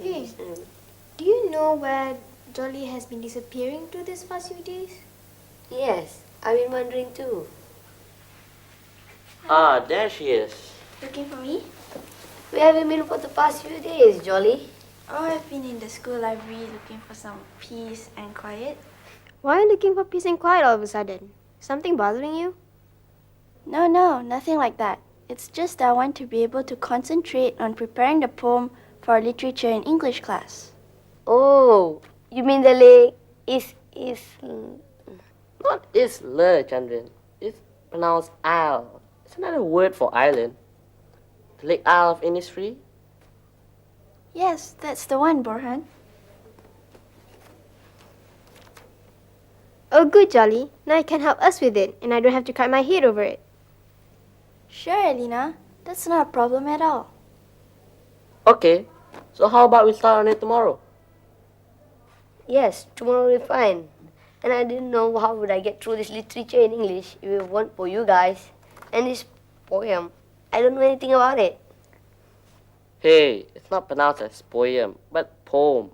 Hey, do you know where Jolly has been disappearing to these past few days? Yes, I've been wondering too. Ah, there she is. Looking for me? Where have you been for the past few days, Jolly? Oh, I've been in the school library looking for some peace and quiet. Why are you looking for peace and quiet all of a sudden? Something bothering you? No, nothing like that. It's just that I want to be able to concentrate on preparing the poem for our literature and English class. Oh, you mean the lake is Not Isla, Chandran. It's pronounced Isle. It's another word for island. The Lake Isle of Innisfree. Yes, that's the one, Borhan. Oh, good, Jolly. Now you can help us with it, and I don't have to crack my head over it. Sure, Elena. That's not a problem at all. Okay, so how about we start on it tomorrow? Yes, tomorrow will be fine. And I didn't know how would I get through this literature in English if it weren't for you guys. And this poem, I don't know anything about it. Hey, it's not pronounced as poem, but poem.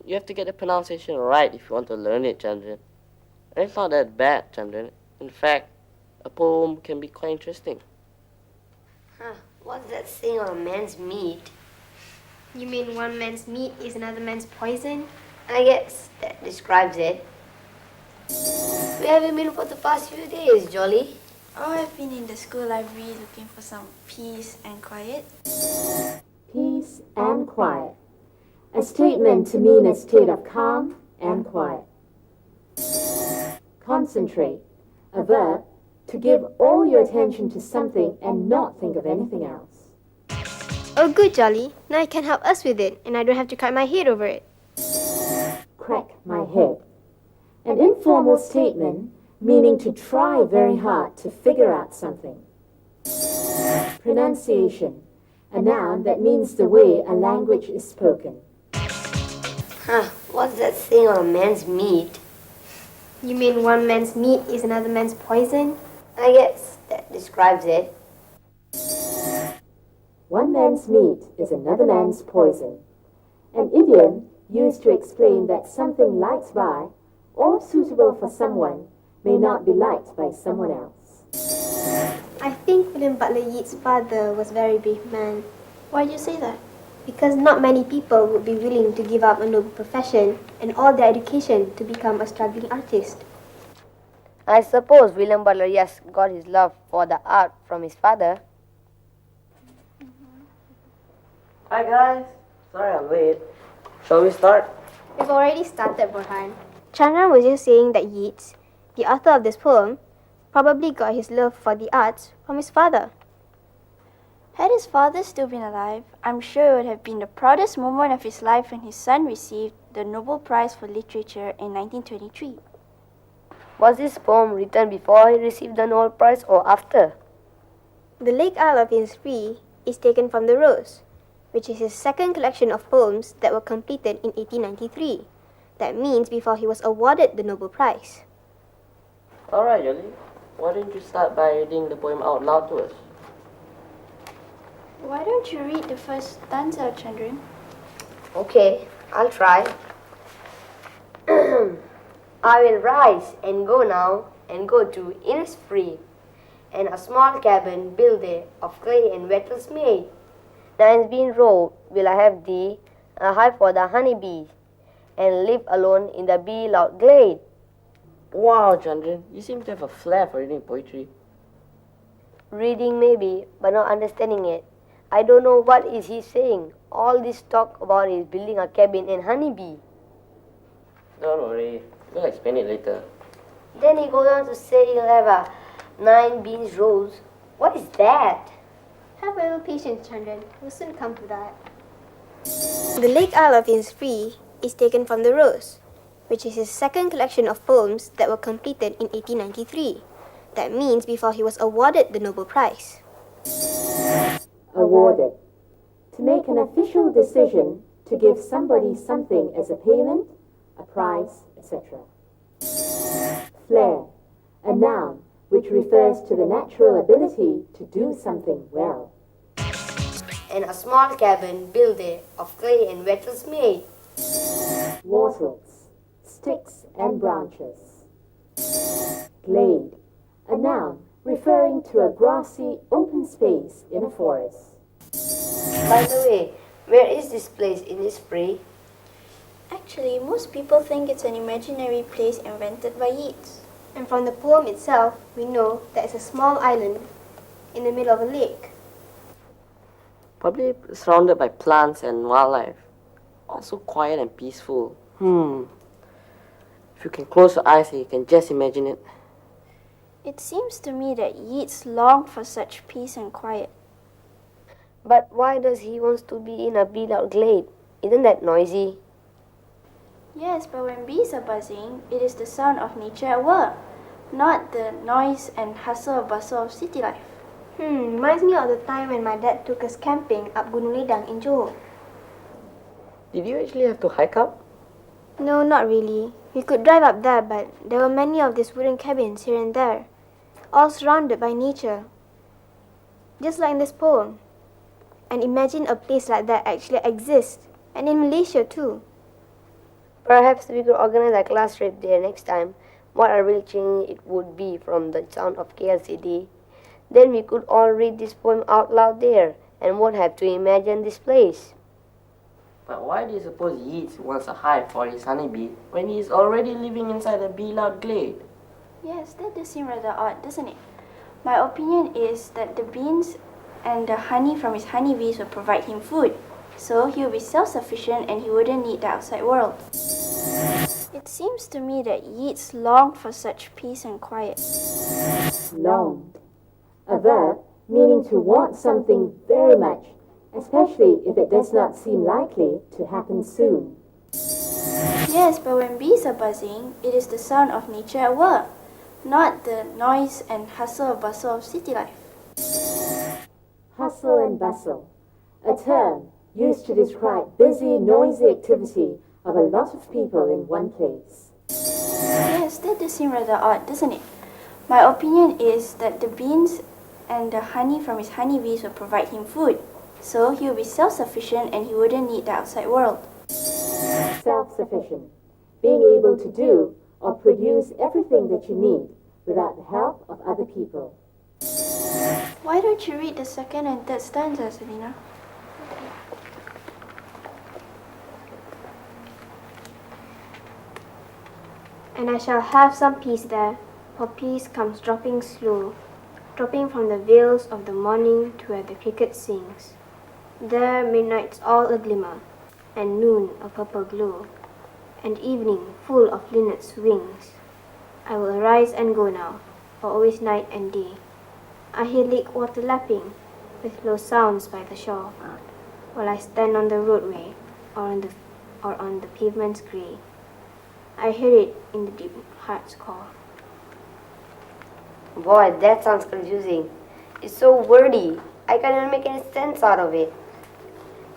You have to get the pronunciation right if you want to learn it, Chandran. And it's not that bad, Chandran. In fact, a poem can be quite interesting. Huh, what's that saying on a man's meat? You mean one man's meat is another man's poison? I guess that describes it. Where have you been for the past few days, Jolly? Oh, I've been in the school library looking for some peace and quiet. Peace and quiet. A statement to mean a state of calm and quiet. Concentrate. A verb to give all your attention to something and not think of anything else. Oh, good, Jolly. Now you can help us with it, and I don't have to crack my head over it. Crack my head. An informal statement meaning to try very hard to figure out something. Pronunciation. A noun that means the way a language is spoken. Huh, what's that saying on a man's meat? You mean one man's meat is another man's poison? I guess that describes it. One man's meat is another man's poison. An idiom used to explain that something liked by or suitable for someone may not be liked by someone else. I think William Butler Yeats' father was a very brave man. Why do you say that? Because not many people would be willing to give up a noble profession and all their education to become a struggling artist. I suppose William Butler Yeats got his love for the art from his father. Hi guys, sorry I'm late. Shall we start? We've already started, Borhan. Chandra was just saying that Yeats, the author of this poem, probably got his love for the arts from his father. Had his father still been alive, I'm sure it would have been the proudest moment of his life when his son received the Nobel Prize for Literature in 1923. Was this poem written before he received the Nobel Prize or after? The Lake Isle of Innisfree is taken from The Rose, which is his second collection of poems that were completed in 1893. That means before he was awarded the Nobel Prize. Alright, Jolly. Why don't you start by reading the poem out loud to us? Why don't you read the first stanza, Chandran? Okay, I'll try. I will rise and go now and go to Innisfree, and a small cabin built there of clay and wattles made. Nice bean robe will I have thee, a hive for the honeybees, and live alone in the bee-loud glade. Wow, Chandran, you seem to have a flair for reading poetry. Reading maybe, but not understanding it. I don't know what is he saying. All this talk about is building a cabin and honeybee. Don't worry, we'll explain it later. Then he goes on to say he'll have a 9 beans rose. What is that? Have a little patience, Chandran. We'll soon come to that. The Lake Isle of Innisfree is taken from the Rose, which is his second collection of poems that were completed in 1893. That means before he was awarded the Nobel Prize. Awarded. To make an official decision to give somebody something as a payment, a prize, etc. Flair. A noun which refers to the natural ability to do something well. And a small cabin built there of clay and wattles made. Wattles, sticks and branches. Glade, a noun referring to a grassy open space in a forest. By the way, where is this place in Innisfree? Actually, most people think it's an imaginary place invented by Yeats. And from the poem itself, we know that it's a small island in the middle of a lake. Probably surrounded by plants and wildlife. Also quiet and peaceful. If you can close your eyes, you can just imagine it. It seems to me that Yeats longed for such peace and quiet. But why does he want to be in a beat-out glade? Isn't that noisy? Yes, but when bees are buzzing, it is the sound of nature at work, not the noise and hustle or bustle of city life. Reminds me of the time when my dad took us camping up Gunung Ledang in Johor. Did you actually have to hike up? No, not really. We could drive up there, but there were many of these wooden cabins here and there, all surrounded by nature. Just like in this poem. And imagine a place like that actually exists, and in Malaysia too. Perhaps we could organize a class trip there next time. What a real change it would be from the sound of KLCD. Then we could all read this poem out loud there and won't have to imagine this place. But why do you suppose Yeats wants a hive for his honeybee when he is already living inside a bee-loud glade? Yes, that does seem rather odd, doesn't it? My opinion is that the beans and the honey from his honeybees will provide him food, so he will be self-sufficient and he wouldn't need the outside world. It seems to me that Yeats longed for such peace and quiet. Longed. A verb meaning to want something very much, especially if it does not seem likely to happen soon. Yes, but when bees are buzzing, it is the sound of nature at work, not the noise and hustle or bustle of city life. Hustle and bustle. A term used to describe busy, noisy activity of a lot of people in one place. Yes, that does seem rather odd, doesn't it? My opinion is that the beans and the honey from his honeybees will provide him food, so he will be self-sufficient and he wouldn't need the outside world. Self-sufficient. Being able to do or produce everything that you need without the help of other people. Why don't you read the second and third stanzas, Selina? And I shall have some peace there, for peace comes dropping slow, dropping from the veils of the morning to where the cricket sings. There midnight's all a glimmer, and noon a purple glow, and evening full of linnets' wings. I will arise and go now, for always night and day. I hear lake water lapping, with low sounds by the shore, while I stand on the roadway, or on the pavement's grey. I hear it in the deep heart's core. Boy, that sounds confusing. It's so wordy. I can't even make any sense out of it.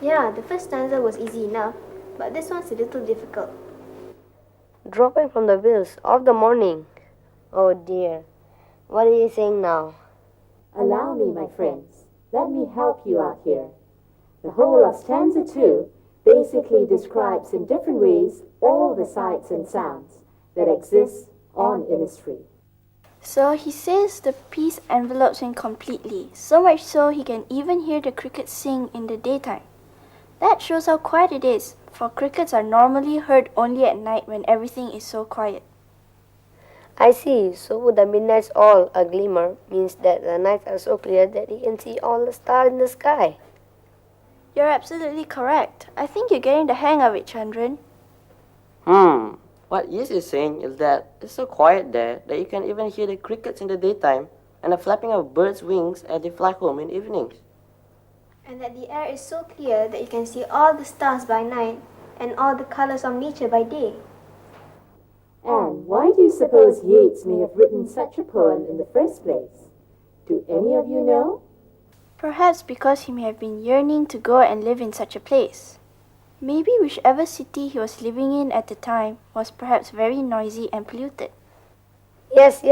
Yeah, the first stanza was easy enough, but this one's a little difficult. Dropping from the wheels of the morning. Oh dear. What are you saying now? Allow me, my friends. Let me help you out here. The whole of stanza 2 basically describes in different ways all the sights and sounds that exist on Innisfree. So he says the peace envelopes him completely, so much so he can even hear the crickets sing in the daytime. That shows how quiet it is, for crickets are normally heard only at night when everything is so quiet. I see. So the midnight's all a glimmer means that the nights are so clear that he can see all the stars in the sky. You're absolutely correct. I think you're getting the hang of it, Chandran. What Yeats is saying is that it's so quiet there that you can even hear the crickets in the daytime, and the flapping of birds' wings as they fly home in evenings. And that the air is so clear that you can see all the stars by night and all the colors of nature by day. And why do you suppose Yeats may have written such a poem in the first place? Do any of you know? Perhaps because he may have been yearning to go and live in such a place. Maybe whichever city he was living in at the time was perhaps very noisy and polluted. Yes,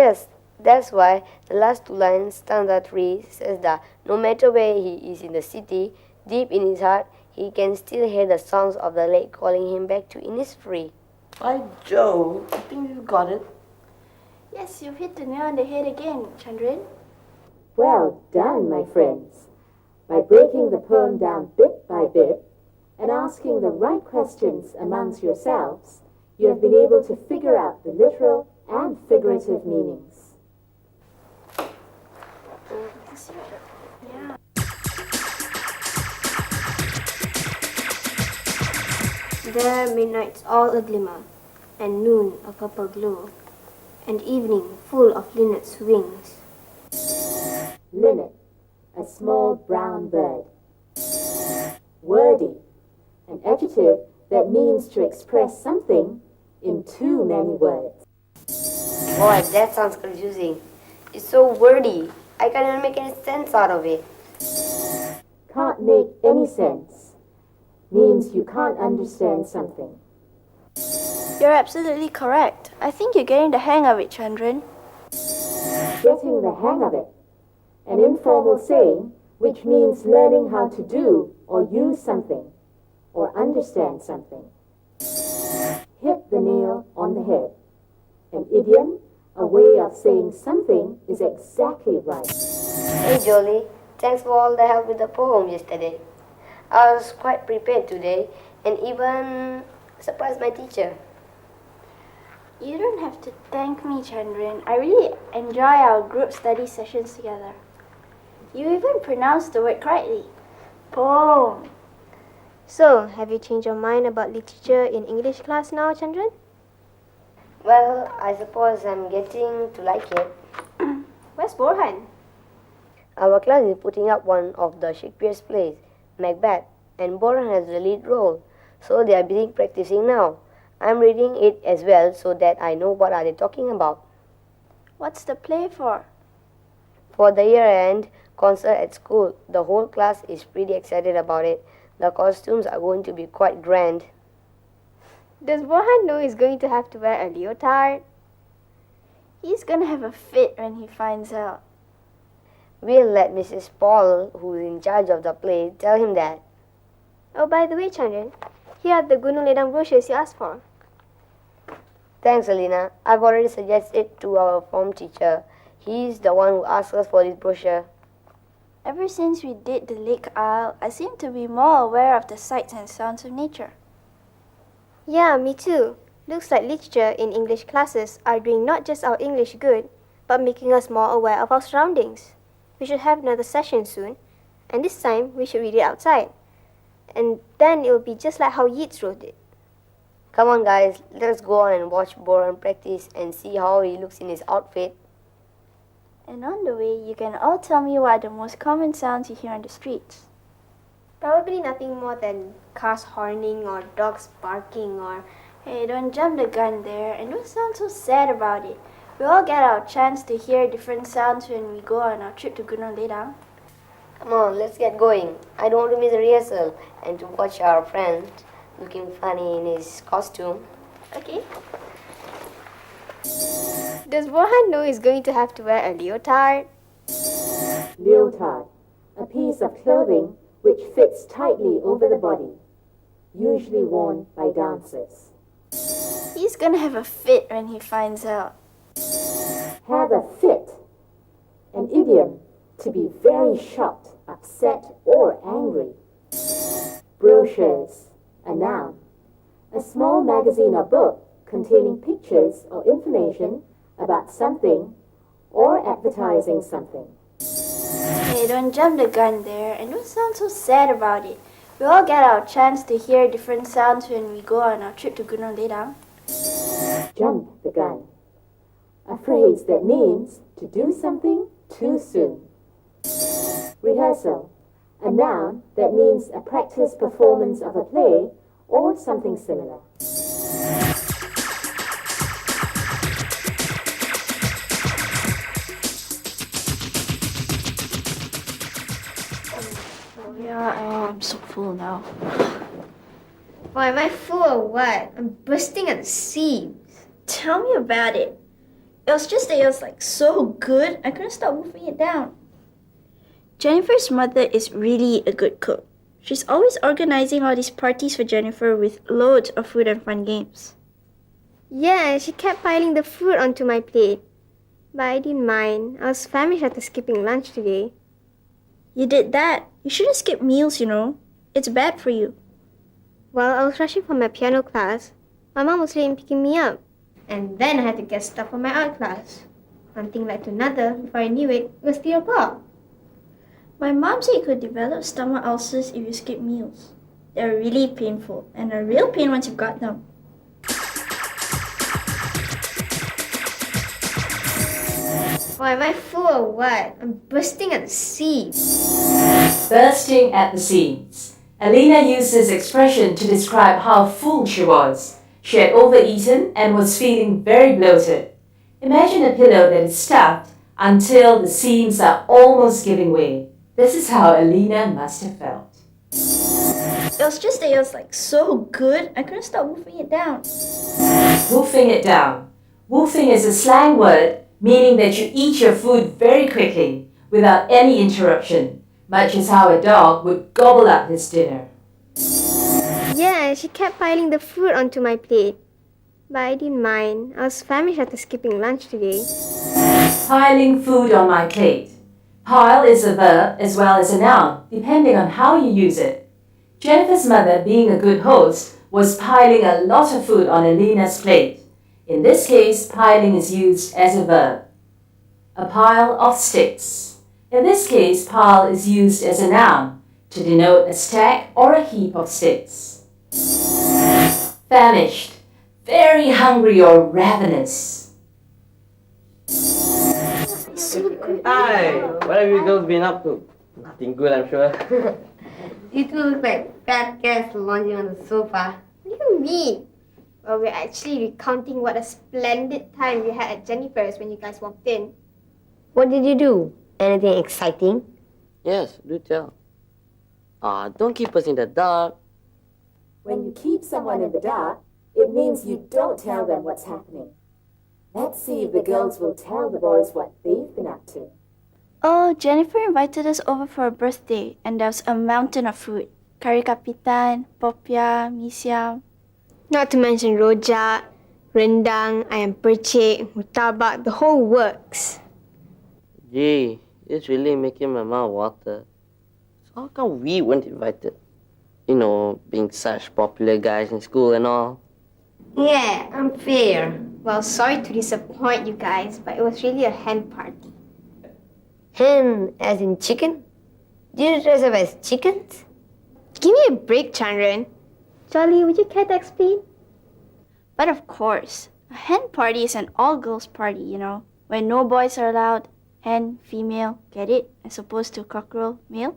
that's why the last two lines, stanza 3, says that no matter where he is in the city, deep in his heart, he can still hear the sounds of the lake calling him back to Innisfree. By Jove, I think you got it. Yes, you've hit the nail on the head again, Chandran. Well done, my friends. By breaking the poem down bit by bit and asking the right questions amongst yourselves, you have been able to figure out the literal and figurative meanings. Yeah. There midnight's all a glimmer, and noon a purple glow, and evening full of linnet's wings. Linnet, a small brown bird. Wordy, an adjective that means to express something in too many words. Boy, that sounds confusing. It's so wordy. I can't even make any sense out of it. Can't make any sense means you can't understand something. You're absolutely correct. I think you're getting the hang of it, Chandran. Getting the hang of it. An informal saying which means learning how to do or use something or understand something. Hit the nail on the head. An idiom, a way of saying something is exactly right. Hey Jolie, thanks for all the help with the poem yesterday. I was quite prepared today and even surprised my teacher. You don't have to thank me, Chandran. I really enjoy our group study sessions together. You even pronounced the word correctly. Poem. So, have you changed your mind about literature in English class now, Chandran? Well, I suppose I'm getting to like it. Where's Borhan? Our class is putting up one of the Shakespeare's plays, Macbeth, and Boran has the lead role, so they are busy practicing now. I'm reading it as well so that I know what are they talking about. What's the play for? For the year-end concert at school, the whole class is pretty excited about it. The costumes are going to be quite grand. Does Borhan know he's going to have to wear a leotard? He's gonna have a fit when he finds out. We'll let Mrs. Paul, who's in charge of the play, tell him that. Oh, by the way, Chandran, here are the Gunung Ledang brochures you asked for. Thanks, Alina. I've already suggested it to our form teacher. He's the one who asked us for this brochure. Ever since we did the Lake Isle, I seem to be more aware of the sights and sounds of nature. Yeah, me too. Looks like literature in English classes are doing not just our English good, but making us more aware of our surroundings. We should have another session soon, and this time we should read it outside. And then it will be just like how Yeats wrote it. Come on, guys. Let's go on and watch Boran practice and see how he looks in his outfit. And on the way, you can all tell me what are the most common sounds you hear on the streets. Probably nothing more than cars horning or dogs barking or... Hey, don't jump the gun there and don't sound so sad about it. We all get our chance to hear different sounds when we go on our trip to Gunung Ledang. Come on, let's get going. I don't want to miss the rehearsal and to watch our friend looking funny in his costume. Okay? Does Borhan know he's going to have to wear a leotard? Leotard, a piece of clothing which fits tightly over the body, usually worn by dancers. He's gonna have a fit when he finds out. Have a fit, an idiom to be very shocked, upset, or angry. Brochures, a noun, a small magazine or book containing pictures or information about something or advertising something. Hey, don't jump the gun there and don't sound so sad about it. We all get our chance to hear different sounds when we go on our trip to Gunung Ledang. Jump the gun, a phrase that means to do something too soon. Rehearsal, a noun that means a practice performance of a play or something similar. Yeah, I'm so full now. Why, am I full or what? I'm bursting at the seams. Tell me about it. It was just that it was like so good, I couldn't stop wolfing it down. Jennifer's mother is really a good cook. She's always organizing all these parties for Jennifer with loads of food and fun games. Yeah, and she kept piling the food onto my plate. But I didn't mind. I was famished after skipping lunch today. You did that. You shouldn't skip meals, you know. It's bad for you. While I was rushing for my piano class, my mom was late in picking me up. And then I had to get stuff for my art class. One thing led to another. Before I knew it, it was 3 o'clock. My mom said you could develop stomach ulcers if you skip meals. They're really painful, and a real pain once you've got them. Why, am I full or what? I'm bursting at the seams. Bursting at the seams. Alina used this expression to describe how full she was. She had overeaten and was feeling very bloated. Imagine a pillow that is stuffed until the seams are almost giving way. This is how Alina must have felt. It was just that it was like so good, I couldn't stop wolfing it down. Wolfing it down. Wolfing is a slang word meaning that you eat your food very quickly without any interruption, much as how a dog would gobble up his dinner. Yeah, and she kept piling the food onto my plate. But I didn't mind. I was famished after skipping lunch today. Piling food on my plate. Pile is a verb as well as a noun, depending on how you use it. Jennifer's mother, being a good host, was piling a lot of food on Alina's plate. In this case, piling is used as a verb. A pile of sticks. In this case, pile is used as a noun to denote a stack or a heap of sticks. Famished, very hungry or ravenous. Hi, what have you girls been up to? Nothing good, I'm sure. You two look like fat cats lounging on the sofa. What do you mean? Well, we're actually recounting what a splendid time we had at Jennifer's when you guys walked in. What did you do? Anything exciting? Yes, do tell. Don't keep us in the dark. When you keep someone in the dark, it means you don't tell them what's happening. Let's see if the girls will tell the boys what they've been up to. Oh, Jennifer invited us over for her birthday, and there was a mountain of food. Kari kapitan, popia, mee siam. Not to mention rojak, rendang, ayam percik, murtabak, the whole works. Gee, it's really making my mouth water. So how come we weren't invited? You know, being such popular guys in school and all. Yeah, unfair. Well, sorry to disappoint you guys, but it was really a hen party. Hen as in chicken? Did you dress up as chickens? Give me a break, Chandran. Jolly, would you care to explain? But of course, a hen party is an all-girls party, you know, where no boys are allowed. Hen, female, get it? As opposed to cockerel, male?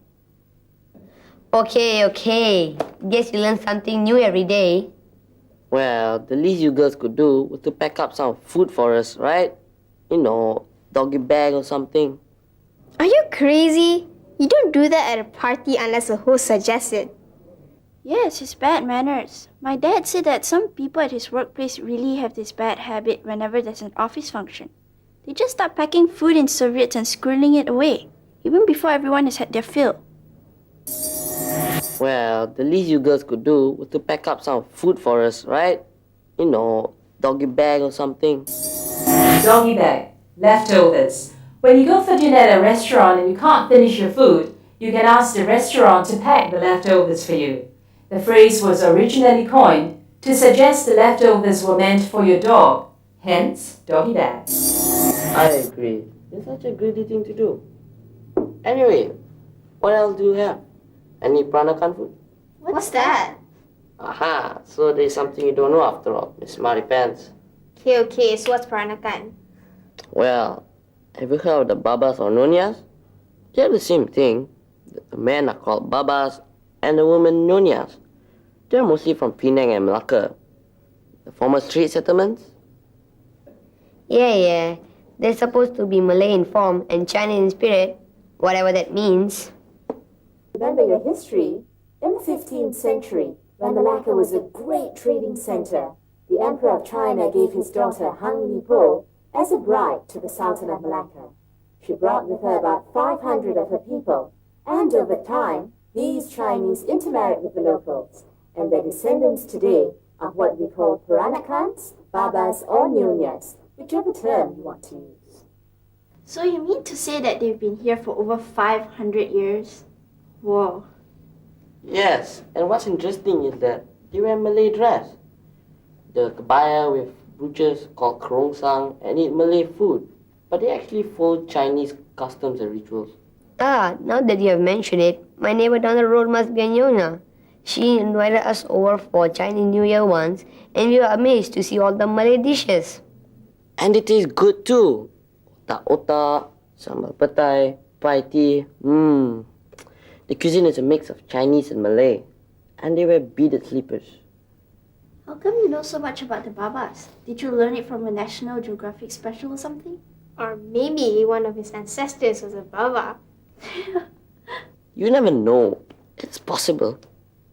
Okay. Guess you learn something new every day. Well, the least you girls could do was to pack up some food for us, right? You know, doggy bag or something. Are you crazy? You don't do that at a party unless the host suggests it. Yes, it's bad manners. My dad said that some people at his workplace really have this bad habit whenever there's an office function. They just start packing food in serviettes and squirreling it away, even before everyone has had their fill. Well, the least you girls could do was to pack up some food for us, right? You know, doggy bag or something. Doggy bag, leftovers. When you go for dinner at a restaurant and you can't finish your food, you can ask the restaurant to pack the leftovers for you. The phrase was originally coined to suggest the leftovers were meant for your dog, hence doggy bag. I agree. It's such a greedy thing to do. Anyway, what else do you have? Any Pranakan food? What's that? Aha, so there's something you don't know after all, Miss Smarty Pants. Okay, so what's Peranakan? Well, Have you heard of the babas or nonyas? They're the same thing. The men are called babas and the women nonyas. They're mostly from Penang and Malacca, the former street settlements. Yeah. They're supposed to be Malay in form and Chinese in spirit, whatever that means. Remember your history? In the 15th century, when Malacca was a great trading center, the Emperor of China gave his daughter Hang Lipo as a bride to the Sultan of Malacca. She brought with her about 500 of her people, and over time, these Chinese intermarried with the locals, and their descendants today are what we call Peranakans, Babas or Nyonyas, whichever term you want to use. So you mean to say that they've been here for over 500 years? Whoa. Yes, and what's interesting is that they wear Malay dress. The kebaya with brooches called kerongsang and eat Malay food, but they actually follow Chinese customs and rituals. Now that you have mentioned it, my neighbor down the road must be a Nyonya. She invited us over for Chinese New Year once, and we were amazed to see all the Malay dishes. And it tastes good too. Otak-otak, sambal petai, paiti. The cuisine is a mix of Chinese and Malay, and they wear beaded slippers. How come you know so much about the babas? Did you learn it from a National Geographic special or something? Or maybe one of his ancestors was a Baba. You never know. It's possible.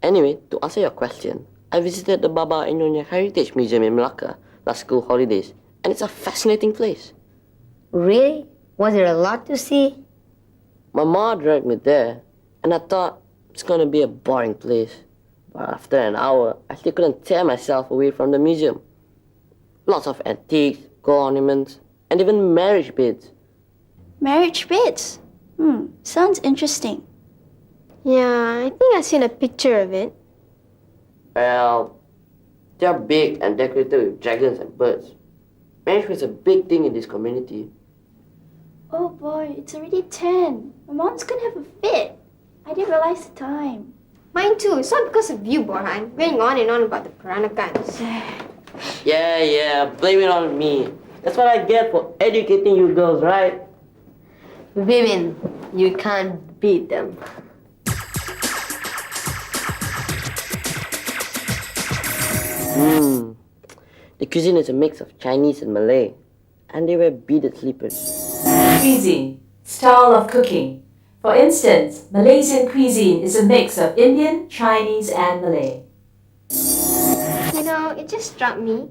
Anyway, to answer your question, I visited the Baba and Nyonya Heritage Museum in Malacca last school holidays, and it's a fascinating place. Really? Was there a lot to see? My mom dragged me there, and I thought it's gonna be a boring place. But after an hour, I still couldn't tear myself away from the museum. Lots of antiques, gold ornaments, and even marriage beads. Marriage beds? Sounds interesting. Yeah, I think I've seen a picture of it. Well, they're big and decorated with dragons and birds. Marriage was a big thing in this community. Oh boy, it's already 10. My mom's gonna have a fit. I didn't realize the time. Mine too. It's not because of you, Borhan. Going on and on about the Peranakans. Yeah, blame it on me. That's what I get for educating you girls, right? Women, you can't beat them. The cuisine is a mix of Chinese and Malay, and they wear beaded slippers. Cuisine, style of cooking. For instance, Malaysian cuisine is a mix of Indian, Chinese, and Malay. You know, it just struck me.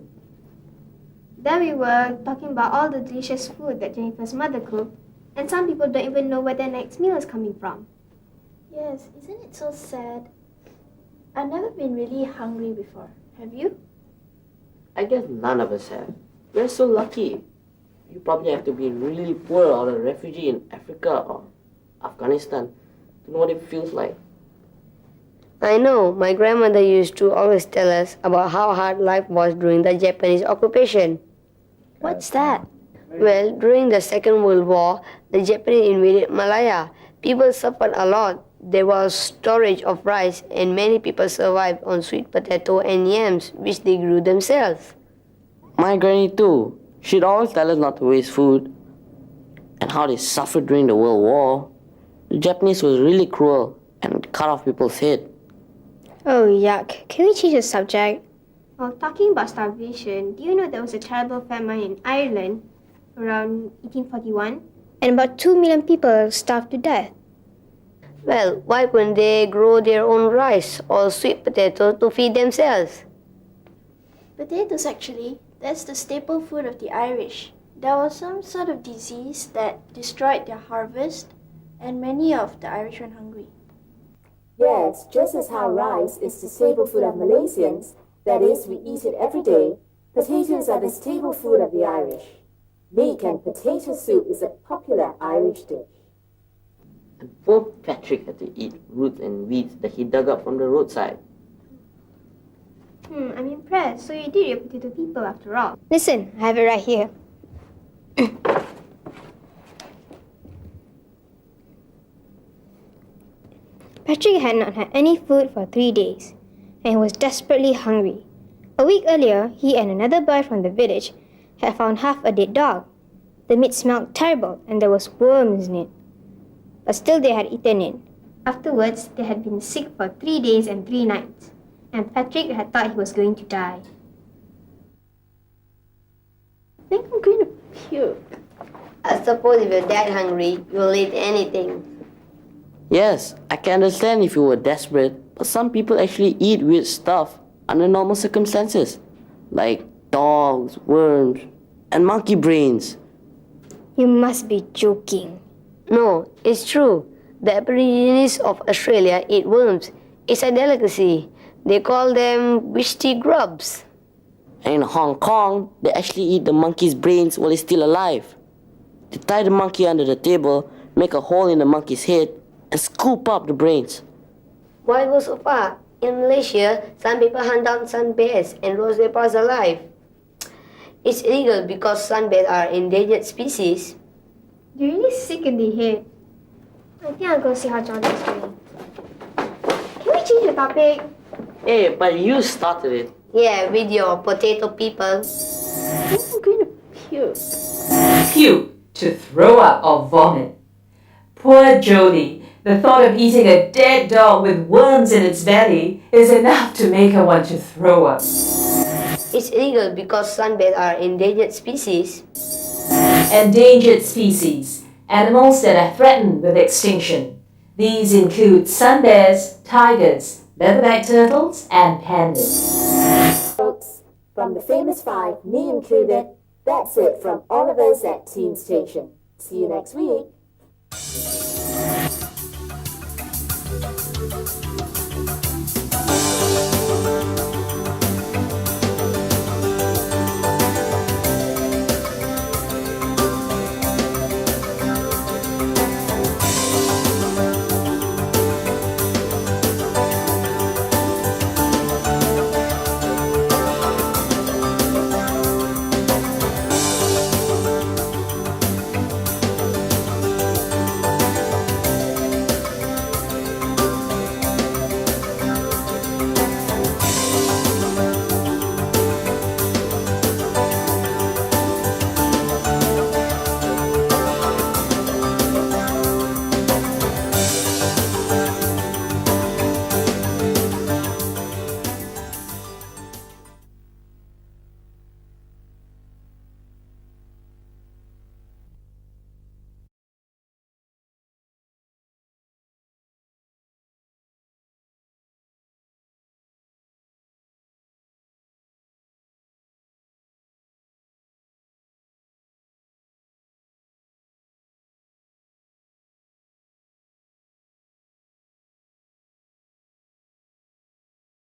There we were talking about all the delicious food that Jennifer's mother cooked, and some people don't even know where their next meal is coming from. Yes, isn't it so sad? I've never been really hungry before. Have you? I guess none of us have. We're so lucky. You probably have to be really poor or a refugee in Africa or Afghanistan to know what it feels like. I know, my grandmother used to always tell us about how hard life was during the Japanese occupation. What's that? Well, during the Second World War, the Japanese invaded Malaya. People suffered a lot. There was shortage of rice, and many people survived on sweet potato and yams, which they grew themselves. My granny too. She'd always tell us not to waste food. And how they suffered during the World War. The Japanese was really cruel and cut off people's head. Oh, yuck. Can we change the subject? Well, talking about starvation, do you know there was a terrible famine in Ireland around 1841? And about 2 million people starved to death. Well, why couldn't they grow their own rice or sweet potato to feed themselves? Potatoes, actually. That's the staple food of the Irish. There was some sort of disease that destroyed their harvest, and many of the Irish went hungry. Yes, just as how rice is the staple food of Malaysians, that is, we eat it every day, potatoes are the staple food of the Irish. Leek and potato soup is a popular Irish dish. And poor Patrick had to eat roots and weeds that he dug up from the roadside. I'm impressed. So you did your potato people after all. Listen, I have it right here. Patrick had not had any food for 3 days, and he was desperately hungry. A week earlier, he and another boy from the village had found half a dead dog. The meat smelled terrible and there was worms in it. But still they had eaten it. Afterwards, they had been sick for 3 days and 3 nights, and Patrick had thought he was going to die. I think I'm going to puke. I suppose if you're that hungry, you'll eat anything. Yes, I can understand if you were desperate, but some people actually eat weird stuff under normal circumstances, like dogs, worms, and monkey brains. You must be joking. No, it's true. The Aborigines of Australia eat worms. It's a delicacy. They call them wisty grubs. And in Hong Kong, they actually eat the monkey's brains while it's still alive. They tie the monkey under the table, make a hole in the monkey's head, and scoop up the brains. Why go so far? In Malaysia, some people hunt down sun bears and roast their paws alive. It's illegal because sun bears are endangered species. You're really sick in the head. I think I'll go see how John is doing. Can we change the topic? Hey, but you started it. Yeah, with your potato people. I think I'm going to puke. Puke, to throw up or vomit. Poor Jodie, the thought of eating a dead dog with worms in its belly is enough to make her want to throw up. It's illegal because sun bears are endangered species. Endangered species, animals that are threatened with extinction. These include sun bears, tigers, leatherback turtles, and pandas. Folks, from the famous 5, me included, that's it from all of us at Teen Station. See you next week.